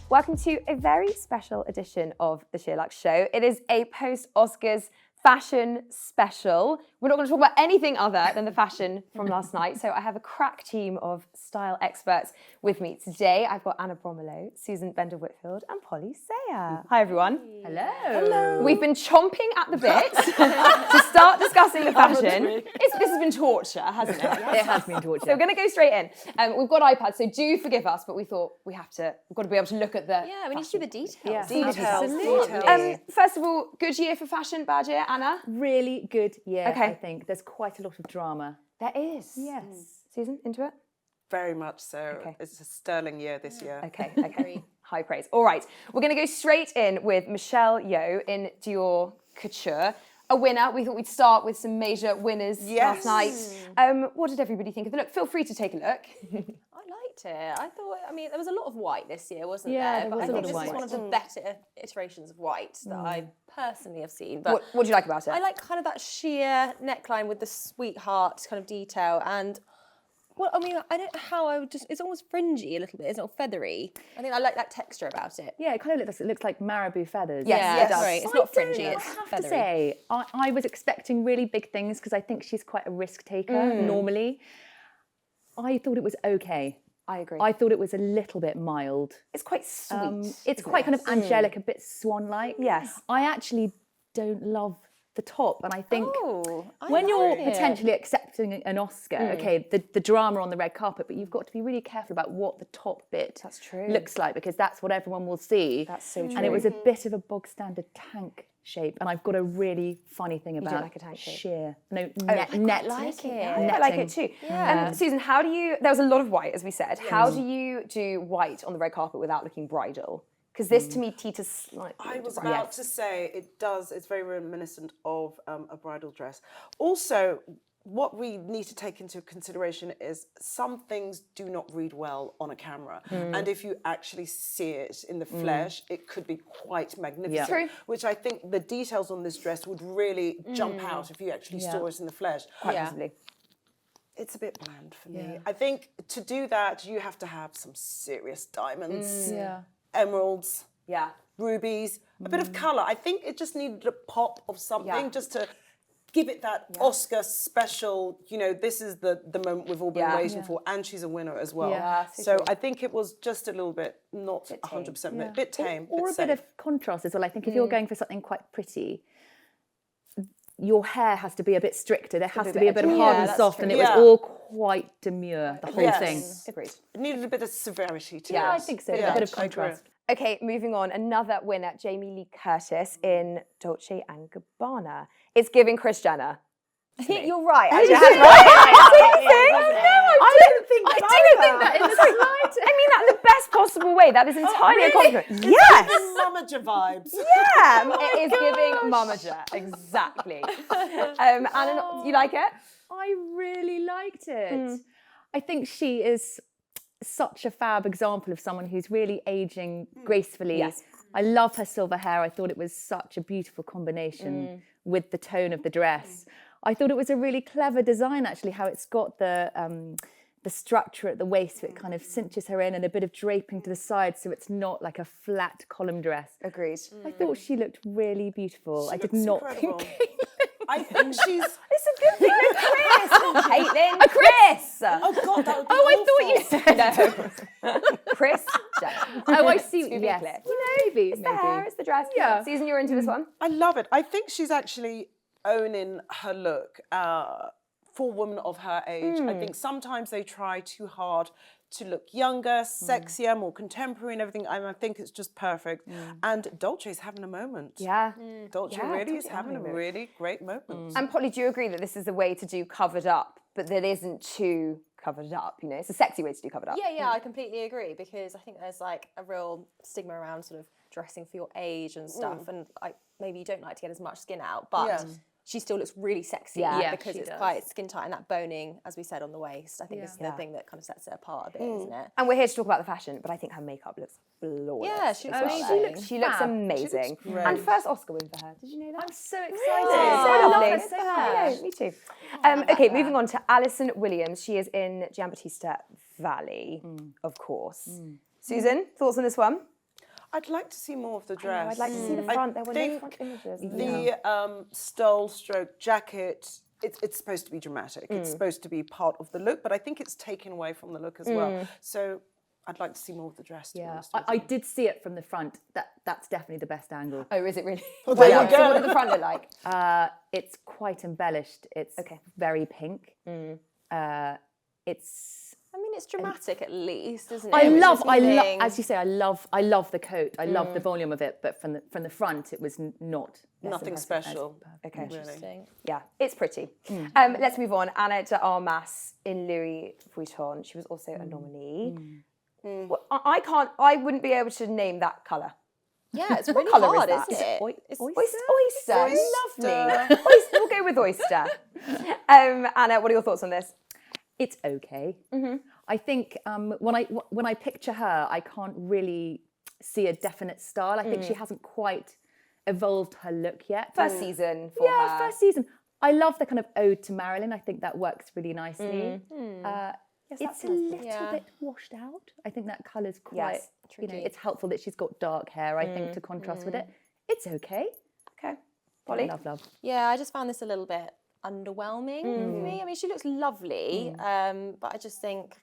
Welcome to a very special edition of the SheerLuxe Show. It is a post-Oscars fashion special. We're not going to talk about anything other than the fashion from last night. So I have a crack team of style experts with me today. I've got Anna Bromelo, Susan Bender-Whitfield, and Polly Sayer. Hi, everyone. Hello. Hello. We've been chomping at the bit to start discussing the fashion. This has been torture, hasn't it? It has been torture. So we're going to go straight in. We've got iPads, so do forgive us, but we thought we've got to be able to look at the we need to do the details. Yeah. Details. First of all, good year for fashion, bad year, Anna? Really good year, Okay. I think. There's quite a lot of drama. There is. Yes. Susan, into it? Very much so. Okay. It's a sterling year this year. Okay. High praise. All right, we're going to go straight in with Michelle Yeoh in Dior Couture. A winner. We thought we'd start with some major winners last night. What did everybody think of the look? Feel free to take a look. I liked it. I mean, there was a lot of white this year, wasn't Yeah, there? there was But a I lot think of this is white. one of the better iterations of white that I personally have seen. But What do you like about it? I like kind of that sheer neckline with the sweetheart kind of detail and. Well, I mean, I don't know how I would just. It's almost fringy a little bit. It's not feathery. I think I like that texture about it. Yeah, it kind of looks like marabou feathers. Yes, it does. Right. It's I not fringy. don't- It's I have feathery. to say, I was expecting really big things because I think she's quite a risk taker normally. I thought it was okay. I agree. I thought it was a little bit mild. It's quite sweet. It's quite kind of angelic, a bit swan-like. Yes. I actually don't love the top, and I think I when you're like it. potentially accepting an Oscar, okay, the drama on the red carpet, but you've got to be really careful about what the top bit That's true. looks like because that's what everyone will see. That's so And true. it was a bit of a bog standard tank shape, and I've got a really funny thing about like a tank shape? sheer net like it. I like it too. Susan, how do you? There was a lot of white, as we said. How do you do white on the red carpet without looking bridal? Because this, to me, teeters slightly. I was to about bridal. to say it's very reminiscent of a bridal dress. Also, what we need to take into consideration is some things do not read well on a camera. And if you actually see it in the flesh, it could be quite magnificent. True. Which I think the details on this dress would really jump out if you actually saw it in the flesh. Quite visibly. It's a bit bland for me. I think to do that, you have to have some serious diamonds. Emeralds, rubies, a bit of colour. I think it just needed a pop of something just to give it that Oscar special, this is the moment we've all been waiting for, and she's a winner as well. Yeah, so I think it was just a little bit, not 100%, bit tame. or a bit of contrast as well. I think if you're going for something quite pretty, your hair has to be a bit stricter. There has to be a bit of hard and soft, and it was all quite demure, the whole thing. Agreed. It needed a bit of severity to it. Yeah, I think so. A bit of contrast. Okay, moving on. Another winner, Jamie Lee Curtis in Dolce & Gabbana. It's giving Kris Jenner. You're right. I didn't think that in the slightest. I mean that in the best possible way. That is entirely a compliment. Yes. Momager vibes. Yeah, it is giving Momager. Exactly. Anna, you like it? I really liked it. I think she is such a fab example of someone who's really aging gracefully. Yes. I love her silver hair. I thought it was such a beautiful combination with the tone of the dress. I thought it was a really clever design, actually, how it's got the structure at the waist, so it kind of cinches her in, and a bit of draping to the side, so it's not like a flat column dress. Agreed. I thought she looked really beautiful. I did looks not incredible. think. I think she's... It's a good thing. Chris. Caitlin. Chris. Oh, God, that would be I thought you said No. Kris Jenner. Oh, I see. To be Yes. clear. Maybe. It's the hair, it's the dress. Yeah. Susan, you're into this one? I love it. I think she's actually owning her look for a woman of her age. I think sometimes they try too hard to look younger, sexier, more contemporary and everything. And I think it's just perfect. And Dolce's having a moment. Yeah. Dolce Yeah, really is totally having a having a really great moment. And Polly, do you agree that this is a way to do covered up, but that isn't too covered up? It's a sexy way to do covered up. Yeah, I completely agree because I think there's like a real stigma around sort of dressing for your age and stuff, and like maybe you don't like to get as much skin out, but she still looks really sexy because it's quite skin tight, and that boning, as we said, on the waist, I think is the thing that kind of sets it apart a bit, isn't it? And we're here to talk about the fashion, but I think her makeup looks flawless. Yeah, she looks as well. amazing. She looks amazing. great. And first Oscar win for her. Did you know that? I'm so excited. So lovely. Love her so I know, me too. Okay, moving on to Allison Williams. She is in Giambattista Valley, of course. Susan, thoughts on this one? I'd like to see more of the I know, dress. I'd like to see the front. There were no think front images. The stole stroke jacket, it's supposed to be dramatic. It's supposed to be part of the look, but I think it's taken away from the look as well. So I'd like to see more of the dress. Yeah, I did see it from the front. That's definitely the best angle. Oh, is it really? Well, there you go. So what does the front look like? It's quite embellished. It's very pink. It's dramatic at least, isn't it? I love, as you say, I love the coat. I love the volume of it, but from the front, it was not Nothing special. Okay, Interesting. Yeah, it's pretty. Let's move on. Anna de Armas in Louis Vuitton. She was also a nominee. Well, I wouldn't be able to name that colour. Yeah, it's really colour hard, is that? isn't it? Oyster. Lovely. Oyster. We'll go with oyster. Anna, what are your thoughts on this? It's okay. I think when I picture her, I can't really see a definite style. I think she hasn't quite evolved her look yet. First season for her. First season. I love the kind of ode to Marilyn. I think that works really nicely. It's a little bit washed out. I think that colour's quite, it's helpful that she's got dark hair, I think, to contrast with it. It's okay. Okay. Polly? Love. Yeah, I just found this a little bit underwhelming for me. I mean, she looks lovely, but I just think,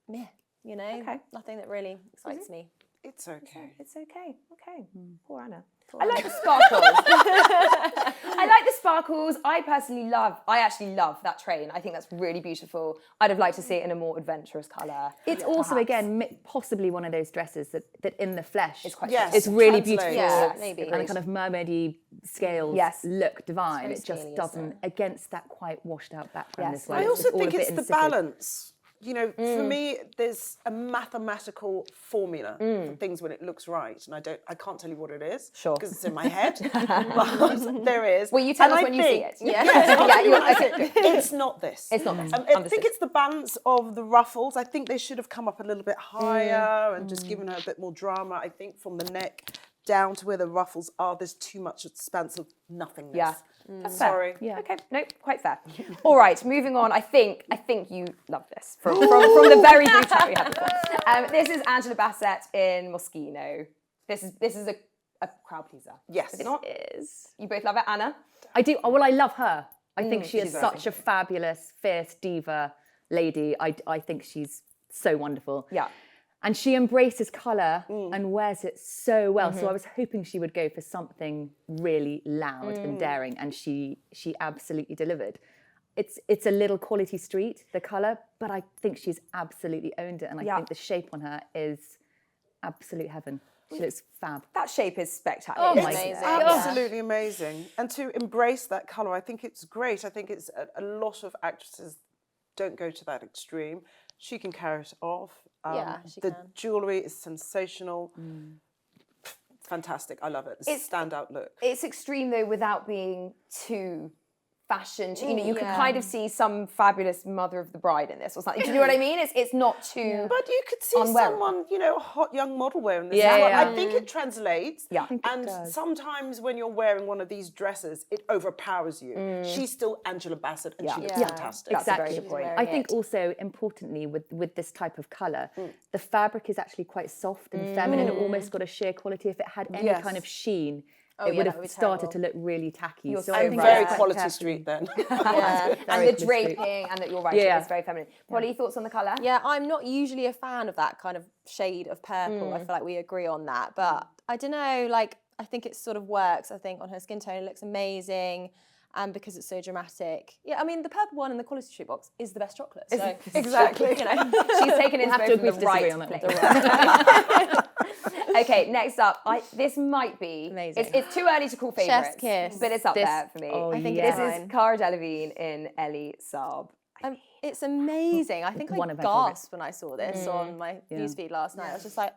meh, nothing that really excites me. It's okay. It's okay. Okay. Poor Anna. I like the sparkles. I like the sparkles. I actually love that train. I think that's really beautiful. I'd have liked to see it in a more adventurous colour. It's also, again, possibly one of those dresses that in the flesh it's quite it's really beautiful. Yeah, maybe. And a kind of mermaidy scales look divine. It just steely, doesn't, against that quite washed out background as well. I also all think a bit it's the insipid. balance. For me, there's a mathematical formula for things when it looks right, and I can't tell you what it is, because it's in my head. But there is. Well, you tell us when you see it. It's not this. It's not this. I think it's the balance of the ruffles. I think they should have come up a little bit higher and just given her a bit more drama. I think from the neck down to where the ruffles are, there's too much expanse of nothingness. Yeah. Sorry. Yeah. Okay. Nope. Quite fair. All right. Moving on. I think you love this from the very brief chat we had before. This is Angela Bassett in Moschino. This is a crowd pleaser. Yes. Is it not? It is. You both love it, Anna? I do. Well, I love her. I think she is she's such a fabulous, fierce diva lady. I think she's so wonderful. Yeah. And she embraces colour and wears it so well. So I was hoping she would go for something really loud and daring, and she absolutely delivered. It's a little quality street, the colour, but I think she's absolutely owned it, and I think the shape on her is absolute heaven. She looks fab. That shape is spectacular. Oh my amazing. God. Absolutely amazing. And to embrace that colour, I think it's great. I think it's a lot of actresses don't go to that extreme. She can carry it off. The jewellery is sensational. Fantastic. I love it. It's a standout look. It's extreme though, without being too fashion. You can kind of see some fabulous mother of the bride in this or something. Do you know what I mean? It's not too. But you could see someone, a hot young model wearing this. Yeah, as well. yeah. I think it translates. Yeah. And sometimes when you're wearing one of these dresses, it overpowers you. She's still Angela Bassett, and she looks fantastic. That's a very good point. I think also importantly with this type of colour, the fabric is actually quite soft and feminine. It almost got a sheer quality. If it had any kind of sheen, it would have started to look really tacky. So I'm very quality street then. And the draping, and that you're right, it's very feminine. Polly, thoughts on the colour? Yeah, I'm not usually a fan of that kind of shade of purple. I feel like we agree on that. But I don't know, I think it sort of works. I think on her skin tone it looks amazing. And because it's so dramatic. Yeah, I mean, the purple one in the quality street box is the best chocolate. So exactly. She's taken it from the right place. Okay, next up, this might be amazing. It's too early to call favourites, Chef's kiss. but it's up there for me. I think this is Cara Delevingne in Ellie Saab. It's amazing. I think one I of her gasped when I saw this on my newsfeed last night. I was just like,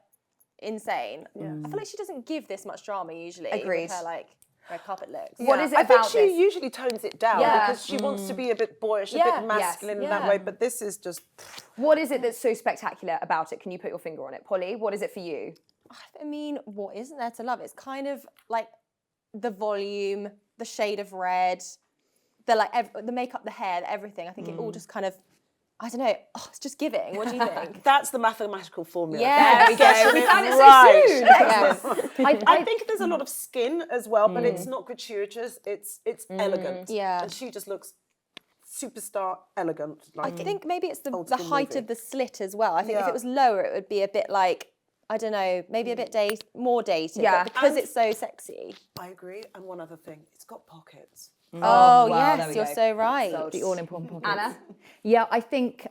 insane. I feel like she doesn't give this much drama usually. Agreed. With her red carpet looks. What is it I about think she this? usually tones it down because she wants to be a bit boyish, a bit masculine in that way. But this is just. What is it that's so spectacular about it? Can you put your finger on it, Polly? What is it for you? I mean, what isn't there to love? It's kind of like the volume, the shade of red, the makeup, the hair, everything. I think it all just kind of I don't know. Oh, it's just giving. What do you think? That's the mathematical formula. Yeah, we found it so soon. Yes. I think there's a lot of skin as well, but it's not gratuitous. It's elegant. Yeah. And she just looks superstar elegant. I think maybe it's the school height movie. of the slit as well. I think if it was lower, it would be a bit like, I don't know, maybe a bit more dated. Yeah. But because it's so sexy. I agree. And one other thing, it's got pockets. Oh, wow, there yes, we you're go. so right. The all-important pockets. Anna? Yeah, I think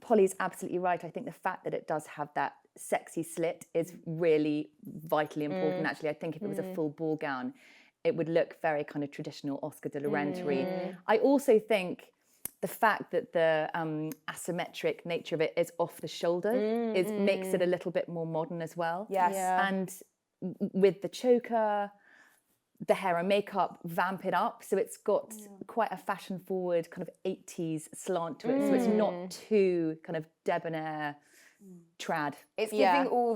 Polly's absolutely right. I think the fact that it does have that sexy slit is really vitally important. Actually, I think if it was a full ball gown, it would look very kind of traditional Oscar de la Renta-y. I also think the fact that the asymmetric nature of it is off the shoulder makes it a little bit more modern as well. Yes. Yeah. And with the choker, the hair and makeup vamp it up, so it's got quite a fashion-forward kind of 80s slant to it, so it's not too kind of debonair trad. It's giving all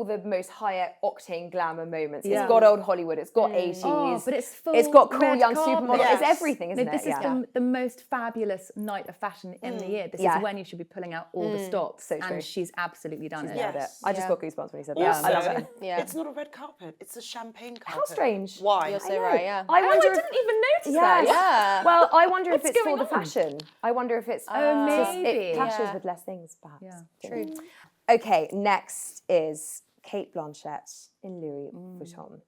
the most higher octane glamour moments. It's got old Hollywood, it's got 80s. Oh, but it's full It's got cool red young carpet. supermodels. Yes. It's everything, isn't This it? is the most fabulous night of fashion in the year. This is when you should be pulling out all the stops, So true. and she's absolutely done it. Yes. I just got goosebumps when he said that. Also, I love it. Yeah. it's not a red carpet, it's a champagne carpet. How strange. Why? You're so right, yeah. I wonder I if, didn't even notice Yes. that. Yeah. Well, I wonder if What's it's for going the on? fashion. I wonder if it's maybe. it clashes Yeah. with less things, perhaps. Yeah. True. Okay, next is Cate Blanchett in Louis Vuitton.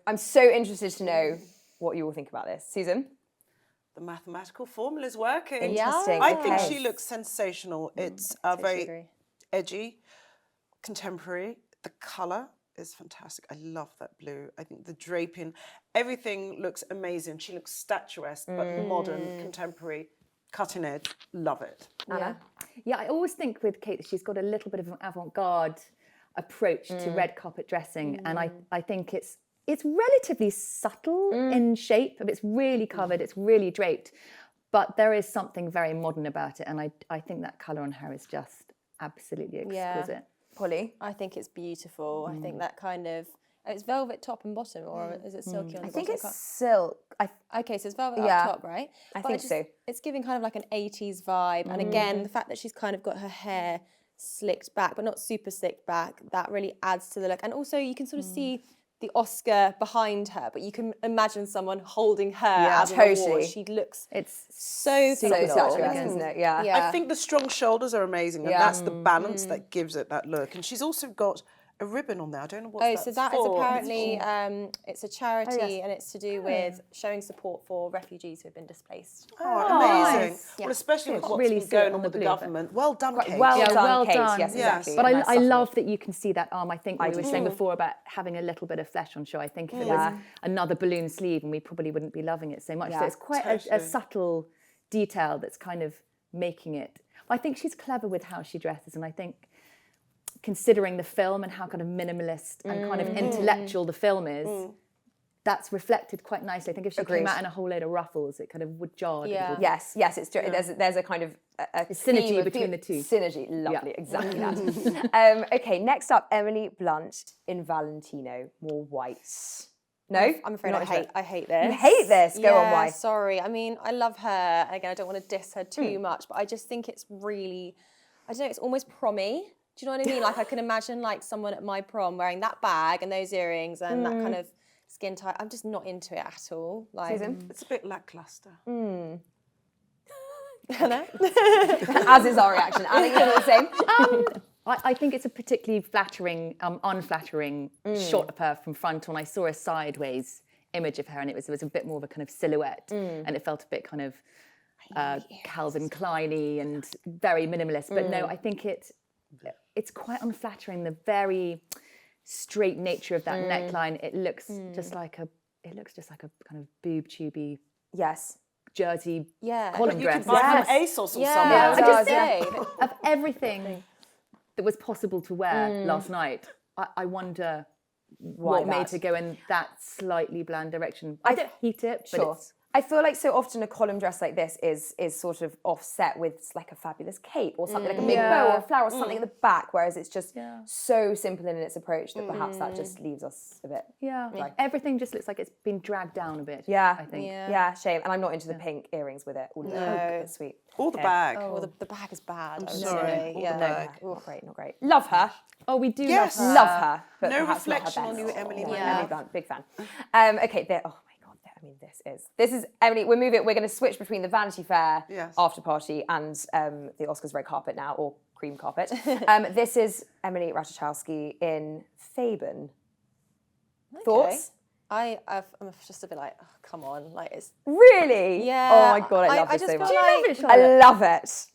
I'm so interested to know what you all think about this. Susan? The mathematical formula is working. Interesting. I think Okay. she looks sensational. It's agree. very edgy, contemporary. The colour is fantastic. I love that blue. I think the draping, everything looks amazing. She looks statuesque, but modern, contemporary, cutting edge. Love it. Anna? Yeah, I always think with Cate that she's got a little bit of an avant-garde approach to red carpet dressing, and I think it's relatively subtle in shape. It's really covered, it's really draped, but there is something very modern about it, and I think that colour on her is just absolutely exquisite. Polly? I think it's beautiful. I think that kind of, it's velvet top and bottom, or is it silky on the I think bottom? it's silk. Okay, so it's velvet Yeah. up top, right? I But think just- so. It's giving kind of like an 80s vibe. And again, the fact that she's kind of got her hair slicked back, but not super slicked back, that really adds to the look. And also you can sort of see the Oscar behind her, but you can imagine someone holding her as an award. totally. She looks It's so So phenomenal. statuesque, isn't it? Yeah. Yeah. I think the strong shoulders are amazing, and Yeah. that's the balance that gives it that look. And she's also got a ribbon on there. I don't know what Oh, that's so that is for. apparently it's a charity, yes. and it's to do with showing support for refugees who have been displaced. Oh, amazing. Yeah. Well, especially with what's really been see it going on on the with the blue, but- government. Well done, Kate. Well Yeah, done, well Kate. done. Yes, Yes. exactly. But And I that's subtle. love that you can see that arm. I think we were do saying too. before about having a little bit of flesh on show. I think if it Yeah. was another balloon sleeve, and we probably wouldn't be loving it so much. So Yeah, it's quite a totally. subtle detail that's kind of making it. I think she's clever with how she dresses, and I think considering the film and how kind of minimalist and kind of intellectual the film is, that's reflected quite nicely. I think if she Agreed. came out in a whole load of ruffles, it kind of would jar. a Yeah. little bit. Yes, it's true. There's a kind of a synergy theme of between the two. Synergy, lovely, exactly that. Okay, next up, Emily Blunt in Valentino, more whites. No, I'm afraid Not I into it. hate this. You hate this. Go on, Yeah, why? sorry. I mean, I love her. Again, I don't want to diss her too much, but I just think it's really, I don't know, it's almost promy. Do you know what I mean? Like I can imagine like someone at my prom wearing that bag and those earrings and that kind of skin tight. I'm just not into it at all. Like, Susan? It's a bit lackluster. As is our reaction. Anna, you do the same. I think it's a particularly flattering, unflattering shot of her from front. When I saw a sideways image of her, and it was a bit more of a kind of silhouette, and it felt a bit kind of Calvin Klein-y and very minimalist. But no, I think it's quite unflattering. The very straight nature of that neckline. It looks just like a kind of boob tubey Yes. jersey Yeah. column You dress. could buy Yes. from ASOS or Yeah, somewhere. I was I just gonna think of everything that was possible to wear last night, I wonder what made that? her go in that slightly bland direction. I don't hate it, but Sure. it's I feel like so often a column dress like this is sort of offset with like a fabulous cape or something like a big bow or a flower or something at the back, whereas it's just so simple in its approach that perhaps that just leaves us a bit. Yeah, everything just looks like it's been dragged down a bit. Yeah, I think. Yeah, shame. And I'm not into the pink earrings with it. All of it. Sweet. Or the bag. Oh, the bag is bad. I'm sorry. Yeah. The bag. Not great, not great. Love her. Oh, we do Yes. Love her. But No perhaps not her reflection on best. you, Emily. Emily Blunt, big fan. Okay, there. Oh my God. I mean, this is Emily. We're going to switch between the Vanity Fair after party and the Oscars red carpet now, or cream carpet. This is Emily Ratajkowski in Fabian. Thoughts? I'm just a bit like, oh, come on, like it's Really? yeah. Oh my God, I love this just so much. feel like, I love it.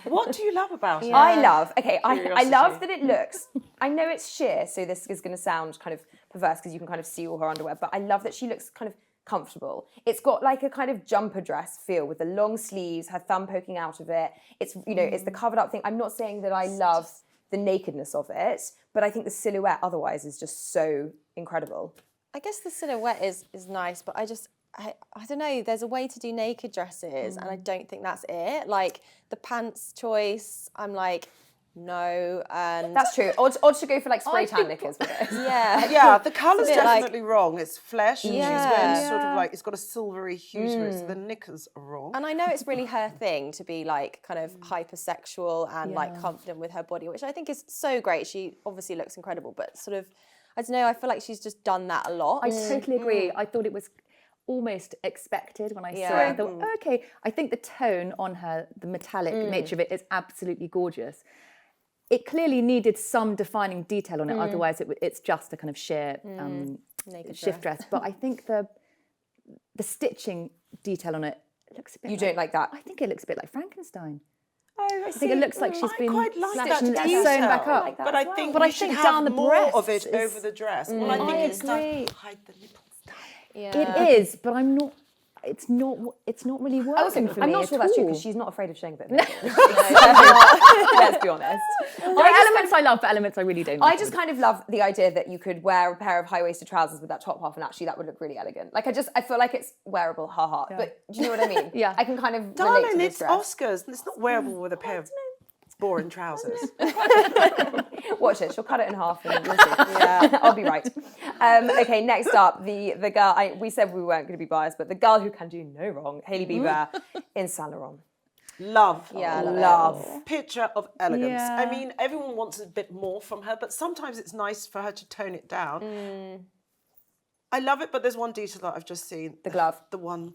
What do you love about it? I love that it looks, I know it's sheer, so this is going to sound kind of perverse because you can kind of see all her underwear, but I love that she looks kind of comfortable. It's got like a kind of jumper dress feel with the long sleeves, her thumb poking out of it. It's, it's the covered up thing. I'm not saying that I love the nakedness of it, but I think the silhouette otherwise is just so incredible. I guess the silhouette is nice, but I don't know, there's a way to do naked dresses and I don't think that's it. Like the pants choice, I'm like, no. And that's true. Odd should go for like spray tan knickers with it. Yeah, the colour's definitely wrong. It's flesh and she's wearing sort of like, it's got a silvery hue to it, so the knickers are wrong. And I know it's really her thing to be like kind of hypersexual and like confident with her body, which I think is so great. She obviously looks incredible, but sort of, I don't know, I feel like she's just done that a lot. I totally agree. I thought it was almost expected when I saw it. I thought, okay, I think the tone on her, the metallic nature of it is absolutely gorgeous. It clearly needed some defining detail on it, otherwise it's just a kind of sheer shift dress. But I think the stitching detail on it looks a bit don't like that? I think it looks a bit like Frankenstein. Oh, I think it looks like she's been quite like slashed that and detail, sewn back up. like that but as I think well. we should have down the more of breasts it is- over the dress. Well, I think it's time to hide the nipples down. It is, but I'm not. It's not really working for me. I'm not sure at that's true all. because she's not afraid of showing a bit. Let's be honest. There are elements I love, but elements I really don't. I just kind of love the idea that you could wear a pair of high-waisted trousers with that top half, and actually that would look really elegant. Like I feel like it's wearable, haha. But do you know what I mean? Yeah. I can kind of relate to Darling, this it's dress. Oscars. It's not wearable with a pair of boring trousers. Watch it. She'll cut it in half, and you'll see. Yeah, I'll be right. Okay, next up, the girl. We said we weren't going to be biased, but the girl who can do no wrong, Hailey Bieber in Saint Laurent. Love. Yeah, Love. Picture of elegance. Yeah. I mean, everyone wants a bit more from her, but sometimes it's nice for her to tone it down. I love it, but there's one detail that I've just seen. The glove. The one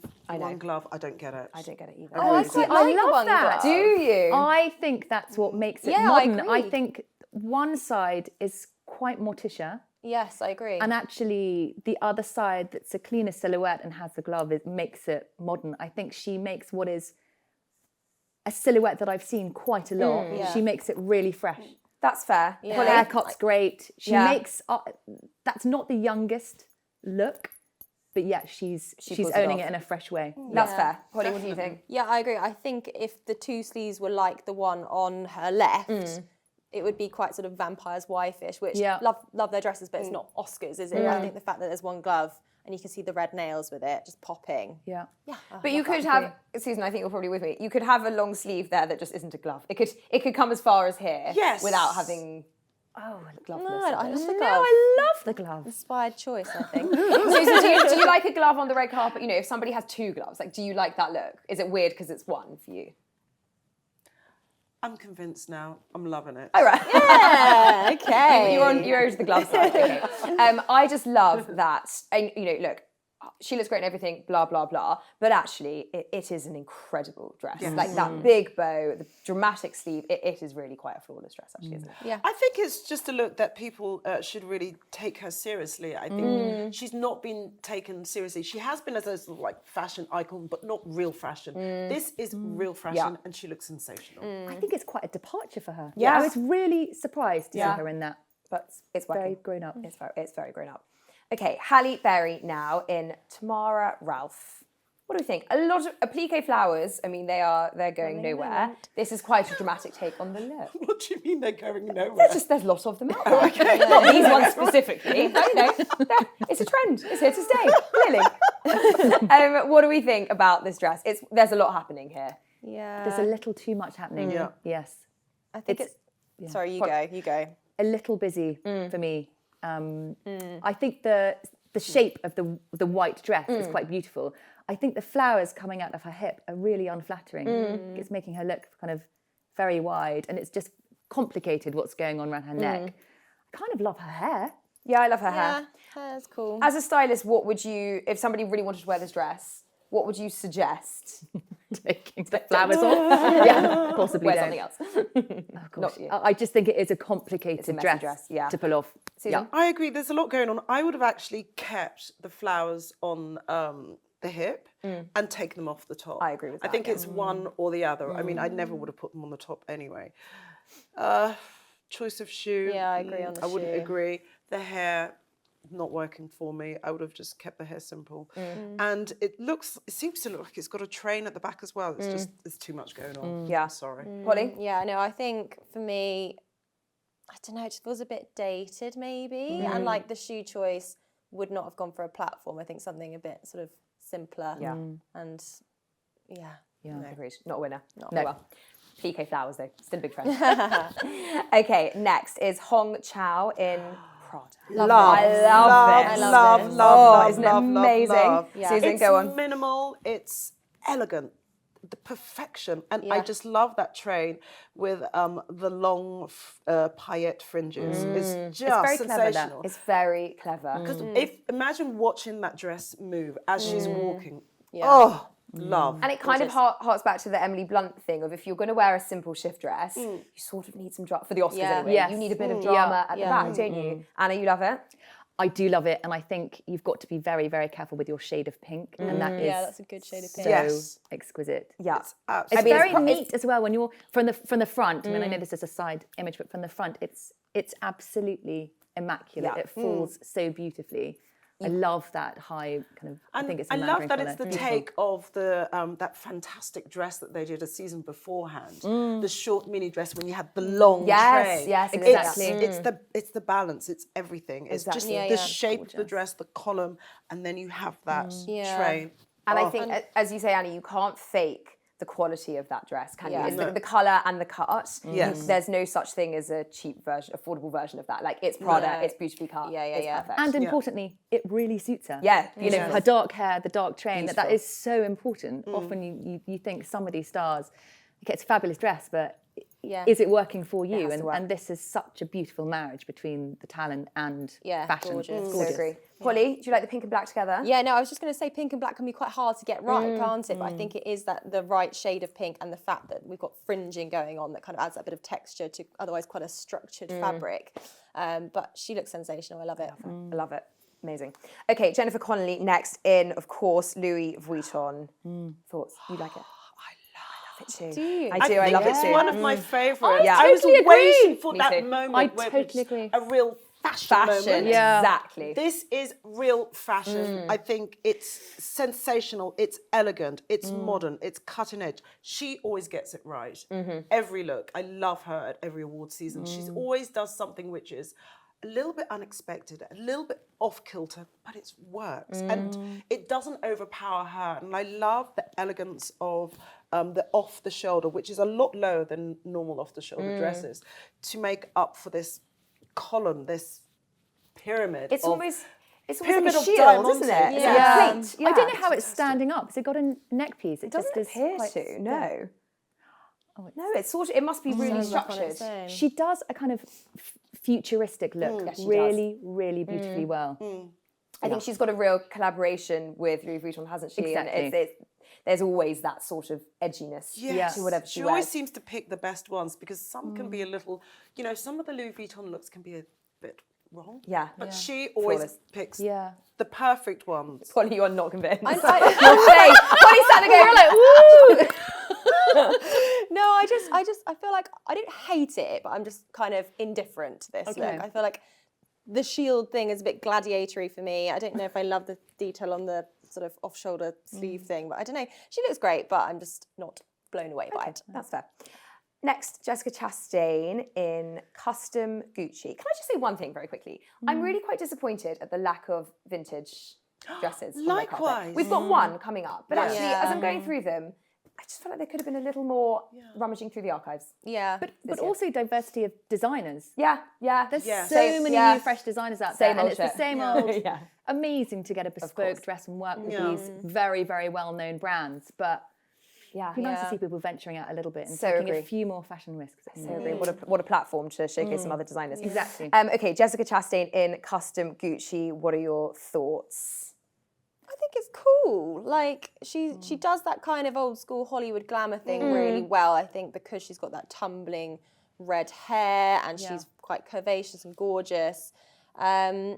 glove. I don't get it. I don't get it either. Oh, I quite like the love one that. glove. Do you? I think that's what makes it Yeah, I modern. agree. I think one side is quite Morticia, Yes, I agree. and actually the other side that's a cleaner silhouette and has the glove, it makes it modern. I think she makes what is a silhouette that I've seen quite a lot. She makes it really fresh. That's fair. Yeah. Her haircut's great. She Yeah. makes that's not the youngest look, but yeah, she's pulls it owning off. it in a fresh way. That's fair. Holly, what do you think? Yeah, I agree. I think if the two sleeves were like the one on her left, it would be quite sort of Vampire's Wife-ish, which love their dresses, but it's not Oscars, is it? I think the fact that there's one glove and you can see the red nails with it just popping. Yeah. But you could have, Susan, I think you're probably with me, you could have a long sleeve there that just isn't a glove. It could come as far as here without having a glove. No, I love the glove. No, I love the glove. Inspired choice, I think. Susan, do you like a glove on the red carpet? You know, if somebody has two gloves, like, do you like that look? Is it weird because it's one for you? I'm convinced now. I'm loving it. All right. Yeah, okay. You're over to the glove side. Okay. I just love that. And look, she looks great and everything, blah, blah, blah. But actually, it is an incredible dress. Yes. Like that big bow, the dramatic sleeve, it is really quite a flawless dress, actually, isn't it? Yeah. I think it's just a look that people should really take her seriously. I think she's not been taken seriously. She has been as a sort of like fashion icon, but not real fashion. This is real fashion, and she looks sensational. I think it's quite a departure for her. Yeah. I was really surprised to see her in that. But it's Very working. grown up. It's very grown up. Okay, Halle Berry now in Tamara Ralph. What do we think? A lot of applique flowers. I mean, they're going nowhere. This is quite a dramatic take on the look. What do you mean they're going nowhere? There's lots of them out there. Not these ones specifically, but it's a trend. It's here to stay. Clearly. What do we think about this dress? There's a lot happening here. Yeah. There's a little too much happening. Yeah. Yes. I think it's sorry, you go. A little busy for me. I think the shape of the white dress is quite beautiful. I think the flowers coming out of her hip are really unflattering. It's making her look kind of very wide, and it's just complicated what's going on around her neck. I kind of love her hair. Yeah, I love her hair. Hair's cool. As a stylist, what would you, if somebody really wanted to wear this dress, what would you suggest? Taking the flowers off. Yeah, possibly Wear don't. something else. Not you. I just think it is a complicated messy dress yeah. to pull off. Susan? I agree. There's a lot going on. I would have actually kept the flowers on the hip and taken them off the top. I agree with that. I think it's one or the other. I mean, I never would have put them on the top anyway. Choice of shoe. Yeah, I agree on the I wouldn't shoe. agree. The hair, not working for me. I would have just kept the hair simple. And it seems to look like it's got a train at the back as well. It's just, there's too much going on. Yeah. I'm sorry. Polly? Yeah, no, I think for me, I don't know, it just feels a bit dated maybe. And like the shoe choice would not have gone for a platform. I think something a bit sort of simpler. Yeah. And yeah. No. Agreed. Not a winner. No. Well. PK flowers though. Still a big friend. Okay, next is Hong Chau in Prada. I love this. Love, isn't it amazing? Yeah. Susan, It's go on. minimal, it's elegant, the perfection. And I just love that train with the long paillette fringes. It's just very clever, that. sensational. It's very clever. Because imagine watching that dress move as she's walking. Oh, love. And it kind of harks back to the Emily Blunt thing of if you're going to wear a simple shift dress, you sort of need some drama for the Oscars anyway. Yes. You need a bit of drama at the back, don't you? Anna, you love it? I do love it, and I think you've got to be very, very careful with your shade of pink, and that is that's a good shade of pink. so Yes. exquisite. Yeah. It's very neat as well when you're from the front. I mean, I know this is a side image, but from the front, it's absolutely immaculate. Yeah. It falls so beautifully. I love that high kind of. I think it's. I love that it's the Beautiful. take of the that fantastic dress that they did a season beforehand. The short mini dress when you had the long train. Yes, exactly. It's the balance. It's everything. It's just Exactly. the shape of the dress, the column, and then you have that train. And I think, as you say, Annie, you can't fake the quality of that dress, can you? It's the colour and the cut. Yes. There's no such thing as a cheap version, affordable version of that. Like, it's Prada, it's beautifully cut, it's perfect. And importantly, it really suits her. Yeah, You know, her dark hair, the dark train, that is so important. Often you think some of these stars, okay, it's a fabulous dress, but is it working for you? And this is such a beautiful marriage between the talent and fashion. Gorgeous. I agree. Polly, do you like the pink and black together? Yeah, no, I was just going to say pink and black can be quite hard to get right, can't it? But I think it is that the right shade of pink and the fact that we've got fringing going on that kind of adds that bit of texture to otherwise quite a structured fabric. But she looks sensational. I love it. I love it. Amazing. Okay, Jennifer Connelly next in, of course, Louis Vuitton. Thoughts? You like it? I love it too. Do you? I love it It's too. one of my favourites. Yeah. I was totally agree. waiting for Me that too. moment I where totally it's agree. a real fashion moment. Exactly. This is real fashion. I think it's sensational, it's elegant, it's modern, it's cutting edge. She always gets it right. Every look. I love her at every award season. She always does something which is a little bit unexpected, a little bit off kilter, but it works. And it doesn't overpower her. And I love the elegance of the off the shoulder, which is a lot lower than normal off the shoulder dresses, to make up for this column, this pyramid. It's almost pyramid like a of shield, diamonds. isn't it? It's Yeah. like a plate. I don't know how it's standing up. Has it got a neck piece? It doesn't just appear quite to, no. Oh, No, it's sort of, it must be really structured. She does a kind of futuristic look Yes, she really, really beautifully well. I think she's got a real collaboration with Louis Vuitton, hasn't she? Exactly. And there's always that sort of edginess to whatever she always wears. seems to pick the best ones because some can be a little, some of the Louis Vuitton looks can be a bit wrong. Yeah. But she always Flawless. picks Yeah. the perfect ones. Polly, you are not convinced. I- Polly's standing there, you're like, woo! No, I feel like I don't hate it, but I'm just kind of indifferent to this look. I feel like the shield thing is a bit gladiatory for me. I don't know if I love the detail on the sort of off-shoulder sleeve thing. But I don't know. She looks great, but I'm just not blown away by it. That's fair. Next, Jessica Chastain in custom Gucci. Can I just say one thing very quickly? I'm really quite disappointed at the lack of vintage dresses. on the carpet. Likewise. We've got one coming up, but actually, as I'm going through them, I just felt like there could have been a little more rummaging through the archives. Yeah. But also diversity of designers. Yeah. There's so Same- many yeah. new fresh designers out Same there, old and it's shit. the same old. Yeah. Amazing to get a bespoke dress and work with these very, very well-known brands, but Yeah. it'd be nice to see people venturing out a little bit and So taking agree. a few more fashion risks. So agree. What a platform to showcase some other designers. Exactly. Okay, Jessica Chastain in custom Gucci. What are your thoughts? I think it's cool. Like she does that kind of old school Hollywood glamour thing really well. I think because she's got that tumbling red hair and she's quite curvaceous and gorgeous. I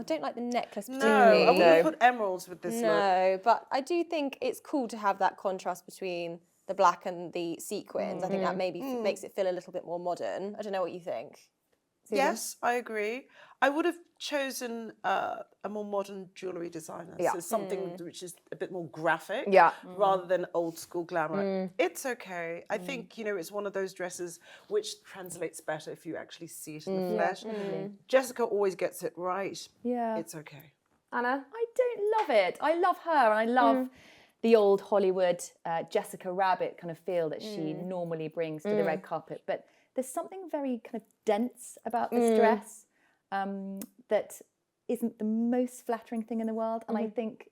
don't like the necklace No, particularly. I wouldn't put emeralds with this look. No, but I do think it's cool to have that contrast between the black and the sequins. I think that maybe makes it feel a little bit more modern. I don't know what you think. Yes, I agree. I would have chosen a more modern jewellery designer. Yeah. So something which is a bit more graphic rather than old school glamour. It's okay. I think, it's one of those dresses which translates better if you actually see it in the flesh. Jessica always gets it right. Yeah. It's okay. Anna? I don't love it. I love her, and I love the old Hollywood Jessica Rabbit kind of feel that she normally brings to the red carpet. But there's something very kind of dense about this dress that isn't the most flattering thing in the world. And I think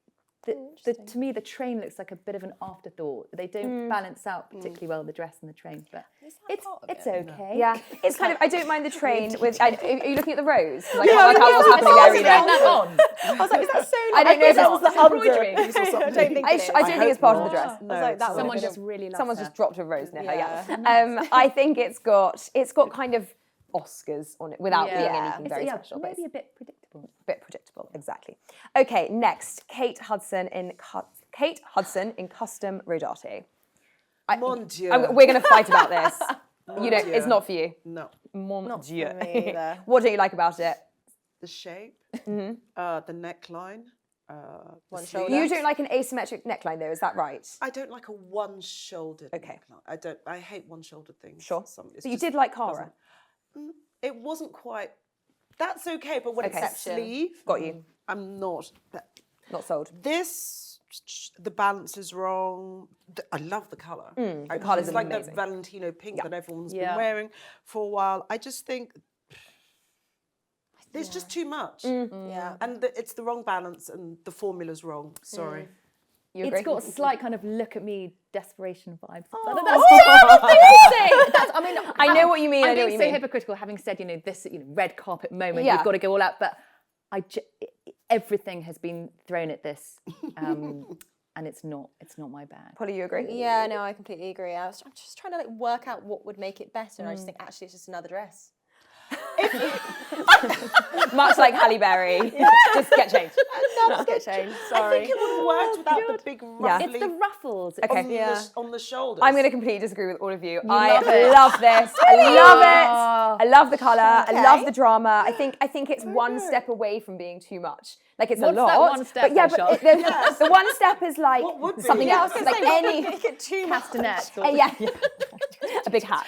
that to me, the train looks like a bit of an afterthought. They don't balance out particularly well, the dress and the train, but it's okay. Yeah, it's kind of, I don't mind the train with, are you looking at the rose? Like, I can't what's happening there either. I was like, is that so? I don't know if that was the embroidery. I don't think it is. I don't think it's part of the dress. No, I was like, that Someone would just really loves Someone's her. just dropped a rose near her, yeah. I think it's got kind of Oscars on it without being anything very special. But Maybe a bit predictable. bit predictable, exactly. Okay, next, Kate Hudson in custom Rodarte. Mon Dieu. We're going to fight about this. Mon It's Dieu. not for you. No. Mon Dieu. for me either. What don't you like about it? The shape, the neckline, One the shoulder. sleeves. You don't like an asymmetric neckline though, is that right? I don't like a one-shouldered neckline. I hate one-shouldered things. Sure. It's But you just did like Cara. It wasn't quite. That's okay, but when it's sleeve, Got you. I'm not. Not sold. This, the balance is wrong. I love the colour. The colour's It's like amazing. that Valentino pink that everyone's been Yeah. wearing for a while. I just think there's just too much. Yeah. And it's the wrong balance and the formula's wrong. Sorry. You agree? It's got a slight kind of look at me desperation vibes. Oh. I know what you mean, I know I'm being what you so mean. hypocritical, having said, this red carpet moment, Yeah. you've got to go all out. But everything has been thrown at this, and it's not my bag. Polly, you agree? Yeah, no, I completely agree. I'm just trying to work out what would make it better, and I just think actually it's just another dress. Much like Halle Berry. Just get changed. Just get changed. I Sorry. think it would have worked without the big ruffly It's the ruffles. Okay. on the shoulders. I'm going to completely disagree with all of you. love I it. love this. I love it. I love the colour. I love the drama. I think it's one step away from being too much. Like it's What's a lot. that one step, but yeah, though, but Charlotte? the one step is like What would be? something Yeah, I else. was Like any Castanets. yeah. A big hat.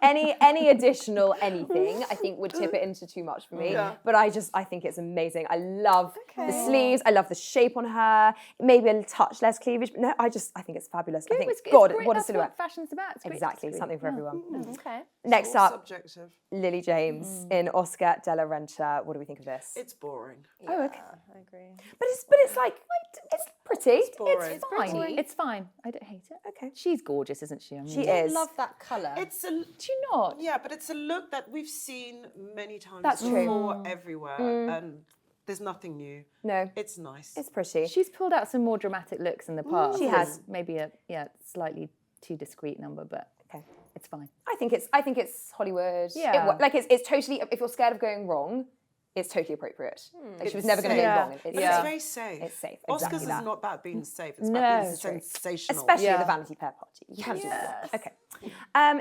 Any additional anything, I think would tip it into too much for me. Yeah. But I think it's amazing. I love the sleeves. I love the shape on her. Maybe a touch less cleavage. But no, I think it's fabulous. I think, God, great. what a That's silhouette. What fashion's about. It's great Exactly, to see. something for everyone. Okay. Next all up, subjective. Lily James in Oscar de la Renta. What do we think of this? It's boring. Oh, okay. I agree. But it's like it's pretty. boring. It's Fine. fine. It's fine. I don't hate it. Okay. She's gorgeous, isn't she? I mean, She I is. love that colour. It's a Do you not? yeah, but it's a look that we've seen many times That's true. before everywhere, and there's nothing new. No, It's nice. it's pretty. She's pulled out some more dramatic looks in the past. She has. Maybe a slightly too discreet number, but Okay. it's fine. I think it's Hollywood. Yeah. It's totally. If you're scared of going wrong, it's totally appropriate. Like she was It's never going to go safe. wrong. But It's it's safe. very safe. It's safe, Oscars exactly is that. not about being safe. It's No, about being it's true. sensational. Especially Yeah. at the Vanity Fair party. You have to do that. Okay.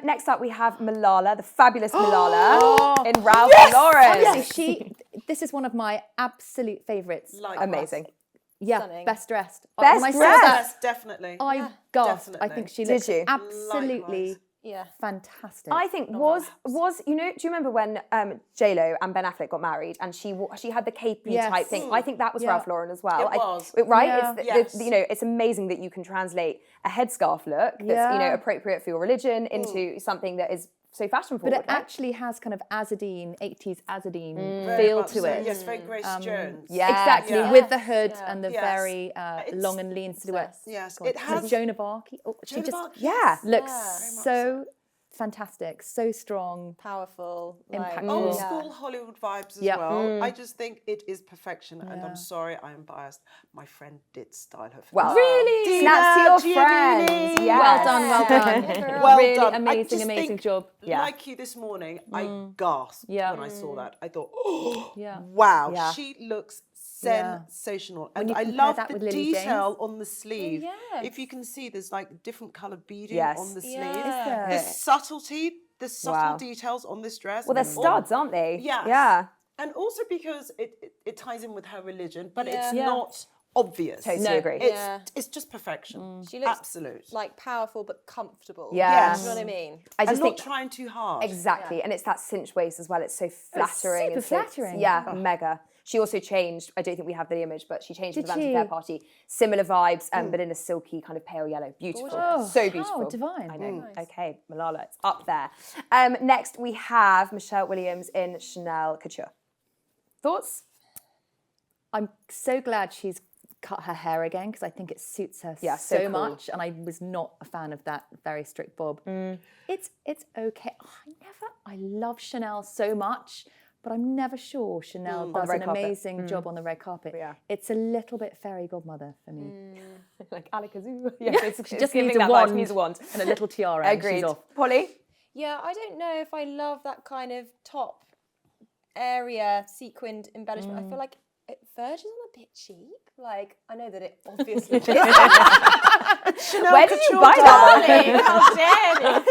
Next up, we have Malala, the fabulous Malala in Ralph Lauren. Honestly, this is one of my absolute favourites. Like Amazing. stunning. Best dressed. Best When I saw dressed. that, Yes, definitely. I gasped. I definitely. think she Did looks you? absolutely Yeah. fantastic. I think was you know, do you remember when J-Lo and Ben Affleck got married and she had the capey Yes. type thing? I think that was Ralph Lauren as well. It was. Right? Yeah. It's you know, it's amazing that you can translate a headscarf look that's you know appropriate for your religion into something that is so fashion forward. But it actually has kind of Azzadine, 80s Azzadine Very feel much to so. it. Yes, very Grace Jones. Exactly, Yeah. with the hood and the Yes. very long and lean silhouette. Yes, God, it has. Joan of Arc. Oh, she Joan of just Arc, yeah. looks much so fantastic, so strong. Powerful. Impactful. Old Yeah. school Hollywood vibes as Yeah. well. I just think it is perfection, and I'm sorry, I am biased. My friend did style her. For well, me. really, snaps to your friends. Giannini. Yes. Well done, well done. Well really done. I amazing, just amazing think, job. Like you this morning, I gasped Yeah. when I saw that. I thought, oh, Yeah. wow, Yeah. she looks Yeah. sensational. When And you I compare love that the with Lily detail on the sleeve. yes. If you can see, there's like different coloured beading Yes. on the sleeve. Yeah. The subtlety, the subtle Wow. details on this dress. Well, they're studs, aren't they? Yes. Yeah. And also because it ties in with her religion, but Yeah. it's Yeah. not obvious. Totally agree. It's just perfection. She looks Absolute. like powerful but comfortable. Yeah. Do you know what I mean? I and just not think trying too hard. exactly, and it's that cinch waist as well. It's so flattering. super and so- flattering. Yeah, mega. She also changed. I don't think we have the image, but she changed Did the Vanity she? Fair party. Similar vibes, but in a silky kind of pale yellow. Beautiful, Oh, so how beautiful. divine. I know. Okay, Malala, it's up there. Next we have Michelle Williams in Chanel Couture. Thoughts? I'm so glad she's cut her hair again because I think it suits her Yeah, so so cool. much, and I was not a fan of that very strict bob. It's okay. I love Chanel so much, but I'm never sure Chanel does red an carpet. amazing job on the red carpet. Yeah. It's a little bit fairy godmother for me. Like Alakazoo. Yeah, She just needs a wand and a little tiara. And Agreed. she's off. Polly? Yeah, I don't know if I love that kind of top area sequined embellishment. I feel like it verges on a bit cheap. Like, I know that it obviously is. Chanel Where did you Couture buy darling. that? How dare you?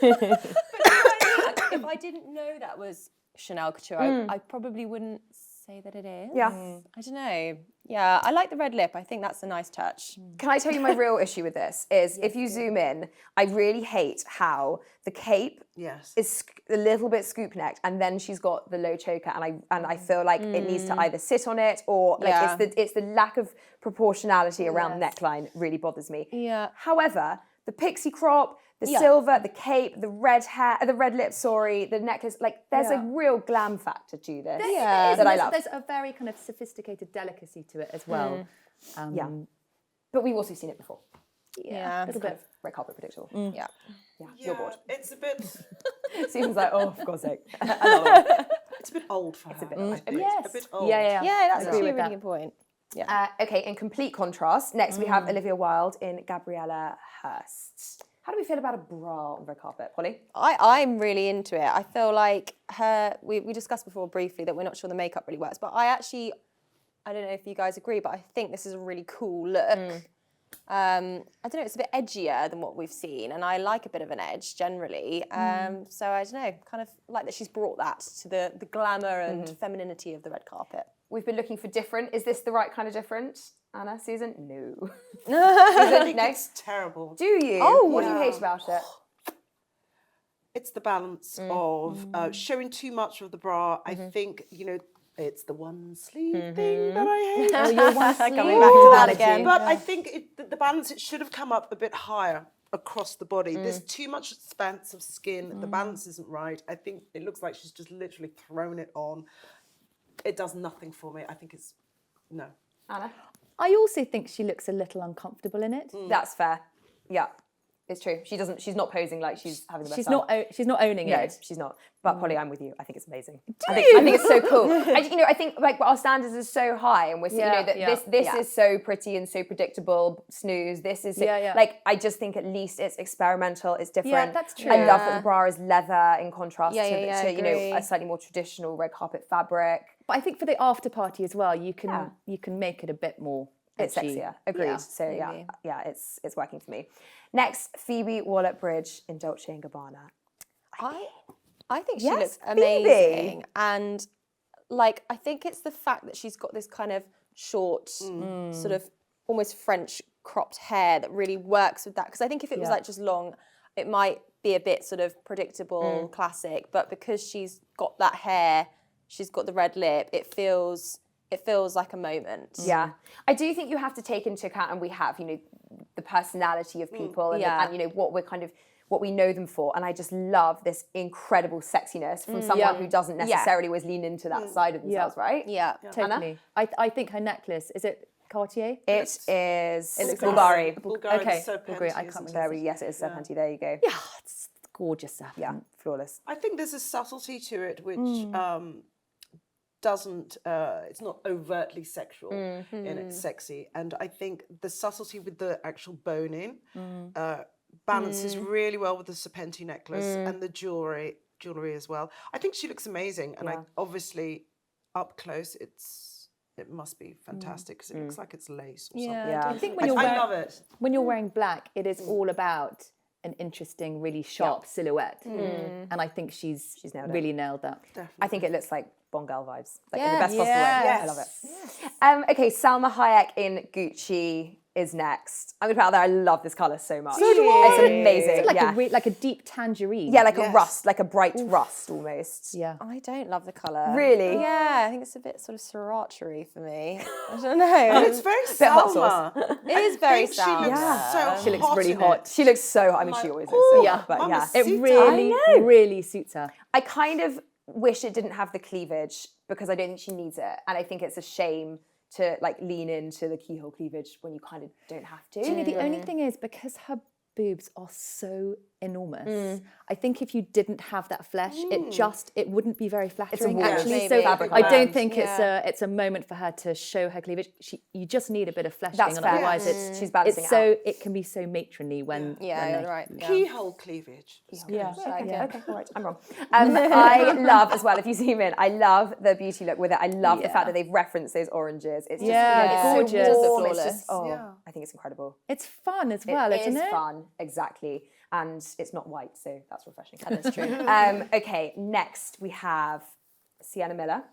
But you know what I mean? Like, if I didn't know that was Chanel Couture, I probably wouldn't say that it is. Yeah. I don't know. Yeah, I like the red lip. I think that's a nice touch. Can I tell you my real issue with this is if you zoom in, I really hate how the cape Yes. is a little bit scoop necked and then she's got the low choker and I feel like it needs to either sit on it or like Yeah. it's the lack of proportionality around the neckline really bothers me. Yeah. However, the pixie crop, the silver, the cape, the red hair, the red lips, the necklace, like there's a real glam factor to this that I love. There's a very kind of sophisticated delicacy to it as well. Yeah. But we've also seen it before. Yeah. It's kind of red carpet predictable. Yeah. Yeah, you're bored. It's a bit. Susan's like, oh, for God's sake. Another one. It's a bit old for her. a bit I old. think. Yes. A bit old. Yeah. Yeah, that's Agree actually a with really that. good point. Okay, in complete contrast, next we have Olivia Wilde in Gabriella Hearst. How do we feel about a bra on red carpet, Polly? I'm really into it. I feel like we discussed before briefly that we're not sure the makeup really works, but I don't know if you guys agree, but I think this is a really cool look. I don't know, it's a bit edgier than what we've seen, and I like a bit of an edge generally. So I don't know, kind of like that she's brought that to the glamour and femininity of the red carpet. We've been looking for different. Is this the right kind of different, Anna, Susan? No. I think no? it's terrible. Do you? Oh, what do you hate about it? It's the balance of showing too much of the bra. I think, it's the one sleeve thing that I hate. Oh, you're one Coming back to that again. But I think the balance, it should have come up a bit higher across the body. There's too much expanse of skin. The balance isn't right. I think it looks like she's just literally thrown it on. It does nothing for me. I think no. Anna? I also think she looks a little uncomfortable in it. That's fair. Yeah, it's true. She's not posing like she's having the best She's time. she's not owning No, it. she's not. But Polly, I'm with you. I think it's amazing. I think it's so cool. I think like our standards are so high, and we're this is so pretty and so predictable. Snooze. This is like I just think at least it's experimental. It's different. Yeah, that's true. I love that the bra is leather in contrast to agree. a slightly more traditional red carpet fabric. But I think for the after party as well, you can make it a bit more It's edgy. sexier. Agreed. Yeah, so maybe. it's working for me. Next, Phoebe Waller-Bridge in Dolce & Gabbana. I think she Yes, looks Phoebe. amazing. And like I think it's the fact that she's got this kind of short, sort of almost French cropped hair that really works with that. Because I think if it was like just long, it might be a bit sort of predictable, classic. But because she's got that hair, she's got the red lip, it feels like a moment. Yeah. I do think you have to take into account, and we have, you know, the personality of people and you know, what we know them for. And I just love this incredible sexiness from someone who doesn't necessarily always lean into that side of themselves, right? Yeah, totally. I think her necklace, is it Cartier? It is Bulgari. Okay, Serpenti, I can't remember. Yes, it is Serpenti. There you go. Yeah, it's gorgeous stuff. Yeah, flawless. I think there's a subtlety to it which doesn't, it's not overtly sexual and it's sexy. And I think the subtlety with the actual boning balances really well with the Serpenti necklace and the jewellery as well. I think she looks amazing. And I obviously, up close, it must be fantastic because it looks like it's lace or something. Yeah. I think I love it. When you're wearing black, it is all about an interesting, really sharp silhouette. And I think she's really nailed that. Definitely. I think it looks like Bon Girl vibes, like in the best possible way. Yes. I love it. Okay, Salma Hayek in Gucci is next. I'm gonna put out there. I love this colour so much. So do I. It's amazing. It's like a deep tangerine. Yeah, like a rust, like a bright rust almost. Yeah. I don't love the colour. Really? Yeah, I think it's a bit sort of sriracha-y for me. I don't know. And it's very Bit hot Salma. It is very She Salma. looks so She looks hot really in hot. it. She looks so hot. I mean, she always looks so hot. But yeah. It Mamacita. really suits her. I kind of wish it didn't have the cleavage because I don't think she needs it. And I think it's a shame to like lean into the keyhole cleavage when you kind of don't have to. Do you know, the only thing is, because her boobs are so enormous, I think if you didn't have that flesh, it wouldn't be very flattering wall. actually. Maybe. So Fabric I don't around. think it's a moment for her to show her cleavage. You just need a bit of flesh That's going on, fair. otherwise She's balancing it's it so out. it can be so matronly when You're right. Yeah. Keyhole cleavage. yeah. Okay, all right, I'm wrong. I love as well, if you zoom in, I love the beauty look with it. I love the fact that they've referenced those oranges. It's just Yeah, it's gorgeous. so warm. It's Flawless. just, I think it's incredible. It's fun as well, isn't it? It is fun, exactly. And it's not white, so that's refreshing. That is true. Okay, next we have Sienna Miller,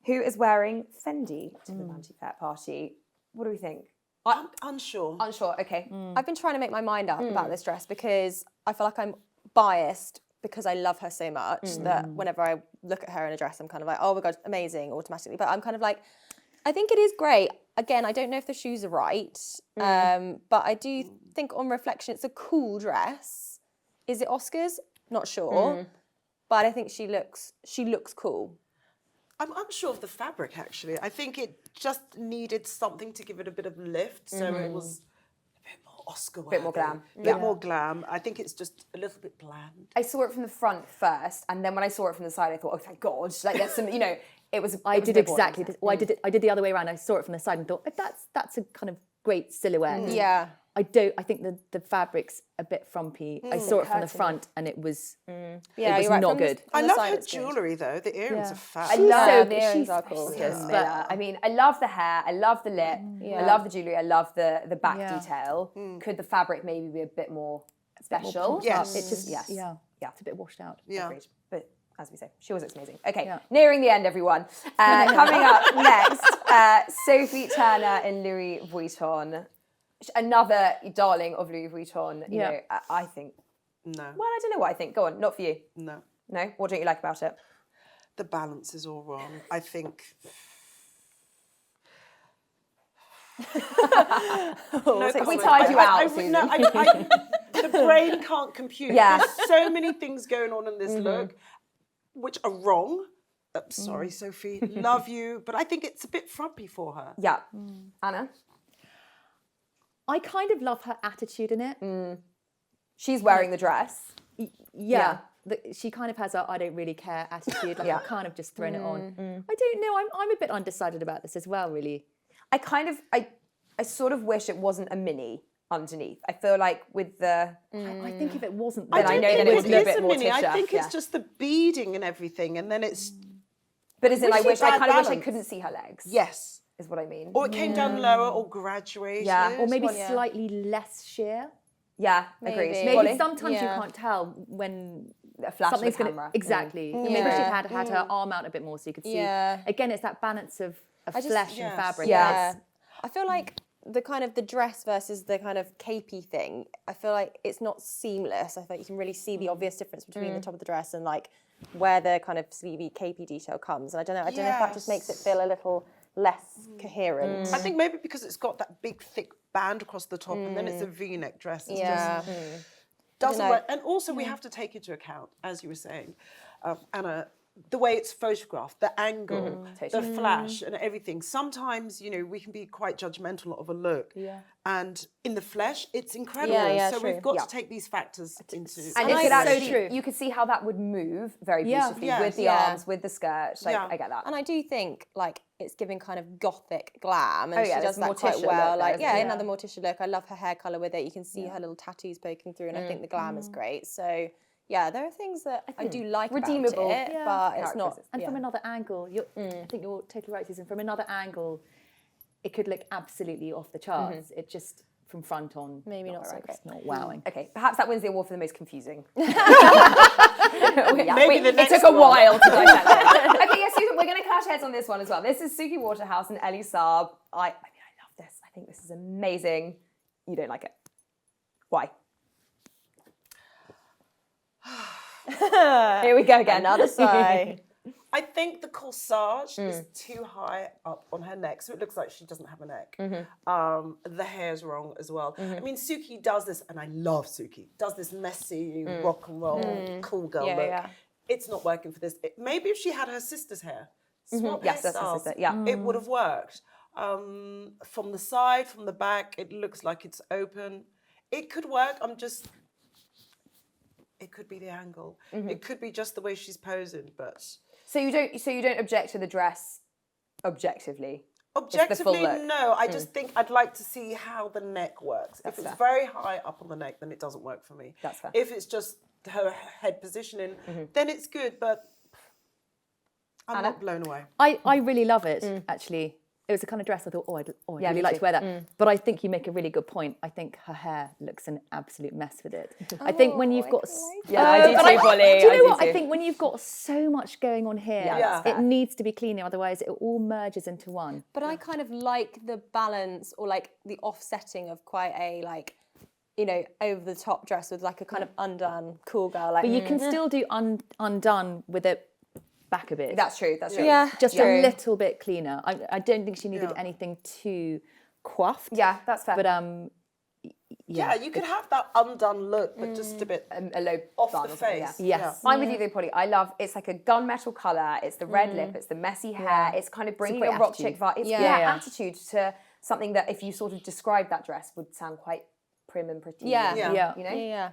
who is wearing Fendi to the Vanity Fair party. What do we think? I'm unsure. Unsure, okay. I've been trying to make my mind up about this dress because I feel like I'm biased because I love her so much that whenever I look at her in a dress, I'm kind of like, oh my God, amazing, automatically. But I'm kind of like, I think it is great. Again, I don't know if the shoes are right, but I do think on reflection, it's a cool dress. Is it Oscars? Not sure. But I think she looks cool. I'm unsure of the fabric, actually. I think it just needed something to give it a bit of lift, so it was a bit more Oscar-worthy. Bit more glam. A bit more glam. I think it's just a little bit bland. I saw it from the front first, and then when I saw it from the side, I thought, oh, thank God. Like, there's some, you know, I did exactly this. Well, I did the other way around. I saw it from the side and thought, that's a kind of great silhouette. Yeah. I think the fabric's a bit frumpy. I saw it from the front and it was Yeah, it was you're right. not From the- good. from I the love side her it's good. jewellery, though. The earrings are fab. I love the earrings she's are cool. Sienna Miller. I mean, I love the hair, I love the lip, I love the jewellery, I love the back detail. Could the fabric maybe be a bit more special? Yes. It just Yes. it's a bit washed out. Yeah. Agreed. But as we say, she always looks amazing. Okay, nearing the end, everyone. Coming up next, Sophie Turner in Louis Vuitton. Another darling of Louis Vuitton. You know, I think. No. Well, I don't know what I think. Go on, not for you. No. No? What don't you like about it? The balance is all wrong. I think... We tied you out, Susan. The brain can't compute. Yeah. There's so many things going on in this look, which are wrong. Sorry, Sophie. Love you. But I think it's a bit frumpy for her. Yeah. Anna? I kind of love her attitude in it. She's wearing the dress. Yeah. She kind of has a I don't really care attitude. Like I've kind of just thrown it on. I don't know. I'm a bit undecided about this as well, really. I sort of wish it wasn't a mini underneath. I feel like with the... I think if it wasn't, Then I know that it was a little bit more I Tisha, think yeah. it's just the beading and everything, and then it's... But as in, I Which is kind of wish I balance. couldn't see her legs. Yes. Is what I mean. Or it came down lower or graduated. Yeah. or maybe slightly less sheer. Yeah, Maybe. agreed. Maybe Ollie? sometimes you can't tell when A flash of the something's going camera. to exactly. Maybe she had her arm out a bit more so you could see. Yeah. Again, it's that balance of flesh and fabric. Yeah. I feel like the kind of the dress versus the kind of capey thing, I feel like it's not seamless. I feel like you can really see the obvious difference between the top of the dress and like where the kind of sleevey capey detail comes. And I don't know if that just makes it feel a little less coherent. I think maybe because it's got that big thick band across the top and then it's a V-neck dress. It's just doesn't work. And also we have to take into account, as you were saying, Anna, the way it's photographed, the angle, the flash and everything. Sometimes, you know, we can be quite judgmental of a look. Yeah. And in the flesh, it's incredible. So we've got to take these factors into... And it could actually, you could see how that would move very beautifully with the arms, with the skirt. Like, I get that. And I do think, like, it's giving kind of gothic glam. And she does that quite well. Like, another Morticia look. I love her hair colour with it. You can see her little tattoos poking through and I think the glam is great. So... yeah, there are things that I do like redeemable about it, but it's not. And from another angle, I think you're totally right, Susan. From another angle, it could look absolutely off the charts. It just, from front on, maybe not so great. It's not wowing. Okay, perhaps that wins the award for the most confusing. Maybe the next It took a while to dissect that. Okay, yes, Susan, we're going to clash heads on this one as well. This is Suki Waterhouse and Ellie Saab. I mean, I love this. I think this is amazing. You don't like it. Why? Here we go again. Another sigh. I think the corsage is too high up on her neck, so it looks like she doesn't have a neck. The hair's wrong as well. I mean, Suki does this, and I love Suki, does this messy rock and roll cool girl look. Yeah. It's not working for this. Maybe if she had her sister's hair, swap that's her sister. Yeah, it would have worked. From the side, from the back, it looks like it's open. It could work. It could be the angle. It could be just the way she's posing, but... So you don't object to the dress objectively? Objectively, no. I just think I'd like to see how the neck works. If it's very high up on the neck, then it doesn't work for me. That's fair. If it's just her head positioning, then it's good, but I'm not blown away. I really love it, actually. It was the kind of dress I thought, I'd really like to wear that. But I think you make a really good point. I think her hair looks an absolute mess with it. I think when you've got... I do too, Polly. Do you know what? I think when you've got so much going on here, it needs to be cleaner, otherwise it all merges into one. But I kind of like the balance or like the offsetting of quite a like... you know, over the top dress with like a kind of undone cool girl. Like, but you can still do undone with it back a bit. That's true. Yeah, just a little bit cleaner. I don't think she needed anything too coiffed. Yeah, that's fair. But you could have that undone look, but just a bit a low off the face. Yes, I'm with you though, Polly. I love. It's like a gunmetal colour. It's the red lip. It's the messy hair. It's kind of bringing a rock chick vibe. It's attitude to something that, if you sort of describe that dress, would sound quite prim and pretty. You know. Yeah.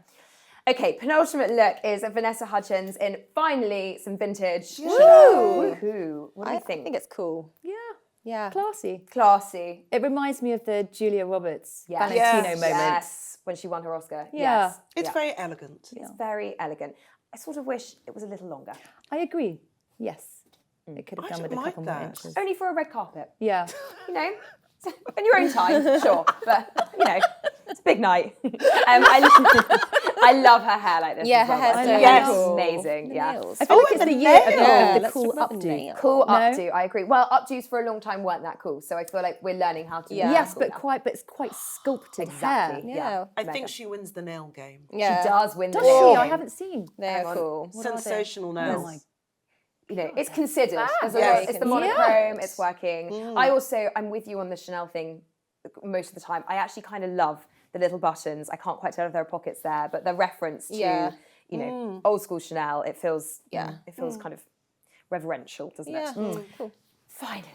Okay, penultimate look is Vanessa Hudgens in finally some vintage Chanel. Woohoo! What do you think? I think it's cool. Yeah. Classy. It reminds me of the Julia Roberts Valentino moment. Yes, when she won her Oscar. Yeah. Yes. It's very elegant. It's very elegant. I sort of wish it was a little longer. I agree. Yes. It could have done with a couple more inches. Only for a red carpet. Yeah. You know, in your own time, sure. But, you know, it's a big night. I love her hair like this. Yeah, as well. her hair's so amazing. Yeah. I feel like it's the year of the cool updo. Cool updo, I agree. Well, updos for a long time weren't that cool, so I feel like we're learning how to do Yes, but it's quite sculpted hair. Yeah. I think she wins the nail game. Yeah. She does win the Does nail she? game. I haven't seen. They're cool. Sensational nails. You know, it's considered. It's the monochrome, it's working. I'm with you on the Chanel thing most of the time. I actually kind of love the little buttons. I can't quite tell if there are pockets there, but the reference to, you know, old school Chanel, it feels kind of reverential, doesn't it? Cool. Finally.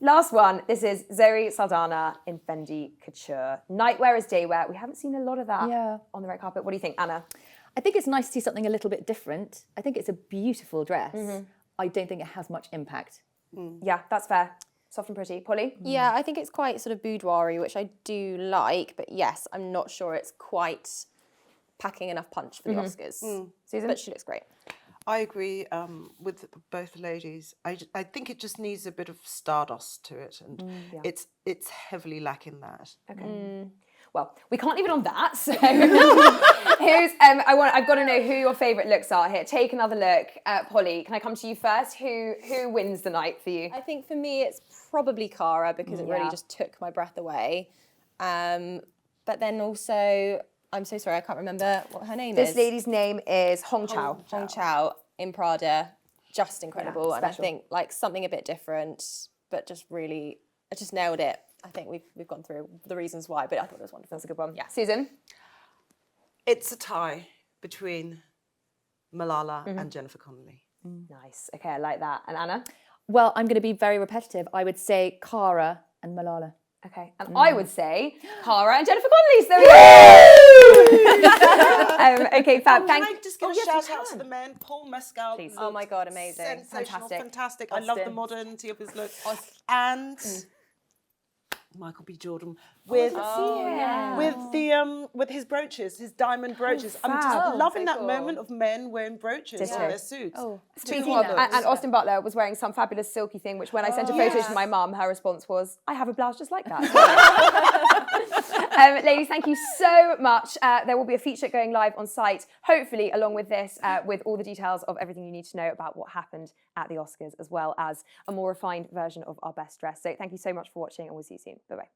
Last one. This is Zoe Saldana in Fendi Couture. Nightwear is daywear. We haven't seen a lot of that on the red carpet. What do you think, Anna? I think it's nice to see something a little bit different. I think it's a beautiful dress. I don't think it has much impact. Yeah, that's fair. Soft and pretty. Polly? Yeah, I think it's quite sort of boudoir-y, which I do like, but yes, I'm not sure it's quite packing enough punch for the Oscars. Susan? But she looks great. I agree with both ladies. I think it just needs a bit of stardust to it, and it's heavily lacking that. Okay. Well, we can't leave it on that. So I've got to know who your favourite looks are here. Take another look. Polly, can I come to you first? Who wins the night for you? I think for me it's probably Cara because it really just took my breath away. But then also, I'm so sorry, I can't remember what her name is. This lady's name is Chau. Chau in Prada. Just incredible. And I think like something a bit different, but just really, I just nailed it. I think we've gone through the reasons why, but I thought it was wonderful. That's a good one. Yeah. Susan? It's a tie between Malala and Jennifer Connelly. Nice. Okay, I like that. And Anna? Well, I'm going to be very repetitive. I would say Cara and Malala. Okay, and I would say Cara and Jennifer Connelly. So there we go. Okay, fab. Can I just give a shout out to the men? Paul Mescal. Please. Oh my God, amazing. Sensational, fantastic. Austin. I love the modernity of his look. And Michael B. Jordan with his brooches, his diamond brooches. I'm just loving that moment of men wearing brooches on their suits. And Austin Butler was wearing some fabulous silky thing, which when I sent a photo to my mum, her response was, I have a blouse just like that. Ladies, thank you so much. There will be a feature going live on site, hopefully along with this, with all the details of everything you need to know about what happened at the Oscars, as well as a more refined version of our best dress. So thank you so much for watching, and we'll see you soon. Bye-bye.